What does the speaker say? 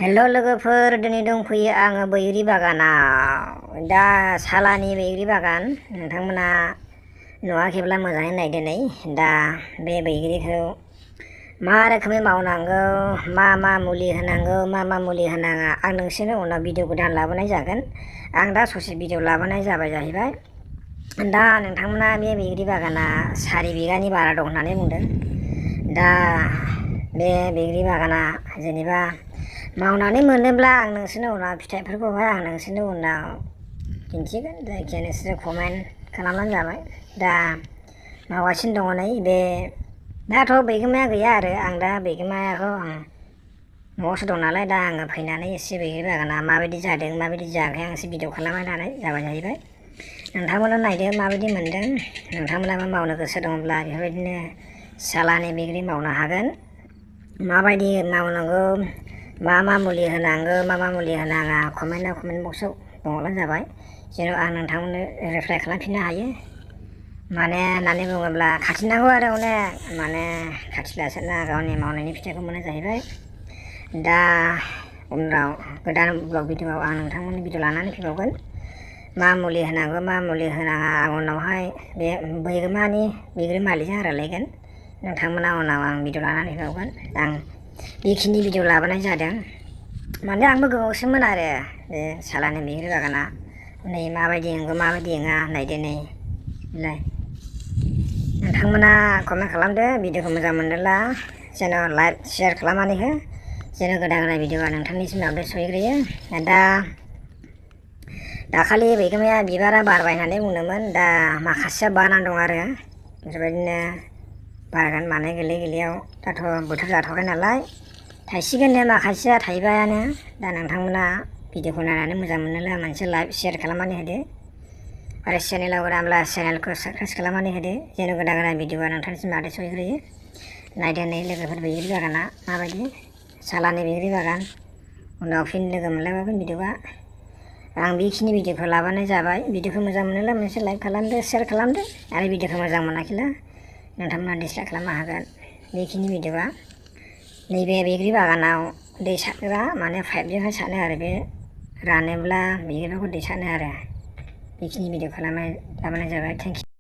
हेल' लोगोफोर, दिनै दंफैयो आङो बैग्रि बागानाव। दा सालानि बैग्रि बागान। नोंथांमोना नुवाखैब्ला मोजाङै नायदो नै। दा बे बैग्रिखौ मा रोखोमै मावनांगौ, मा मुलि होनांगौ, मा मुलि होनाङा, आं नोंसोरनो उनाव भिडिअ गोदान लाबोनाय जागोन। आं दा ससे भिडिअ लाबोनाय जाबाय जाहैबाय। दा नोंथांमोना बे बैग्रि बागाना 4 बिगानि बारा दं होननानै बुंदों। दा बे बैग्रि बागाना जेनेबा मावनानै मोनोब्ला आं नोंसोरनो उनाव फिथाइफोरखौहाय आं नोंसोरनो उनाव दिन्थिगोन। जायखिया नोंसोरो कमेन्ट खालामबानो जाबाय। दा मावगासिनो दङ नै बे। दाथ' बैगोमाया गैया आरो आं दा बैगोमायाखौ आं न'आवसो दं नालाय। दा आङो फैनानै एसे बैग्रि बागाना माबायदि जादों माबायदि जायाखै आं एसे भिडिअ खालामना लानाय जाबाय जाहैबाय। नोंथांमोना नायदो माबायदि मोनदों। नोंथांमोनाबो मावनो गोसो दङब्ला बेफोरबायदिनो सालानि बैग्रि मावनो हागोन। माबायदि मावनांगौ, मा मुलि होनांगौ, मा मुलि होनाङा, कमेन्ट बक्सआव बुंहरबानो जाबाय। जेन' आं नोंथांमोननो रिप्लाइ खालामफिननो हायो। माने होननानै बुङोब्ला खाथिनांगौ आरो अनेक माने खाथिब्लासो ना गावनि मावनायनि फिथाइखौ मोनो जाहैबाय। दा उनाव गोदान ब्लग भिडिअआव आं नोंथांमोननि भिडिअ लानानै फैबावगोन। मा मुलि होनांगौ, मा मुलि होनाङा आं उनावहाय बे बैगोमानि बैग्रि मालिकजों रायलायगोन। नोंथांमोना उनाव आं भिडिअ लानानै फैबावगोन। आं बेखिनि भिडिअ लाबोनाय जादों। माने आंबो गोबावसोमोन आरो बे सालानि बैग्रि बागाना। नै माबायदि नंगौ माबायदि नङा नायदो नै। नोंथांमोना कमेन्ट खालामदो। भिडिअखौ मोजां मोनोब्ला जेन' लाइक शेयार खालामनानै हो। जेन' गोदान भिडिअआ नोंथांनिसिम आपडेट सहैग्रोयो। दा दाखालि बैगोमाया बिबारा बारबाय होननानै बुंदोंमोन। दा माखासेया बारनानै दं आरो बेफोरबायदिनो बारगोन माने गोरलैयाव। दाथ' बोथोर जाथ'वाखै नालाय थाइसिगोननो, माखासेया थाइबायानो। दा नोंथांमोना भिडिअखौ नायनानै मोजां मोनोब्ला मोनसे लाइक शेयार खालामनानै होदो। आरो चेनेलाव गोदानब्ला चेनेलखौ साबस्क्राइब खालामनानै होदो। जेन' गोदान भिडिअआ नोंथांनिसिम आपडेट सहैग्रोयो। नायदो नै लोगोफोर बैग्रि बागाना माबायदि सालानि बैग्रि बागान। उनाव फिन लोगो मोनलायबावगोन भिडिअआ। आं बेखिनि भिडिअखौ लाबोनाय जाबाय। भिडिअखौ मोजां मोनोब्ला मोनसे लाइक खालामदो, शेयार खालामदो। आरो भिडिअखौ मोजां मोनाखैब्ला नोंथांमोना डिसलाइक खालामनो हागोन। बेखिनि भिडिअआ नैबे बैग्रि बागानाव दै सारग्रा माने पाइपजोंहाय सारो आरो बे रानोब्ला बैग्रिफोरखौ दै सारो आरो। बेखिनि भिडिअ लाबोनाय जाबाय। Thank you.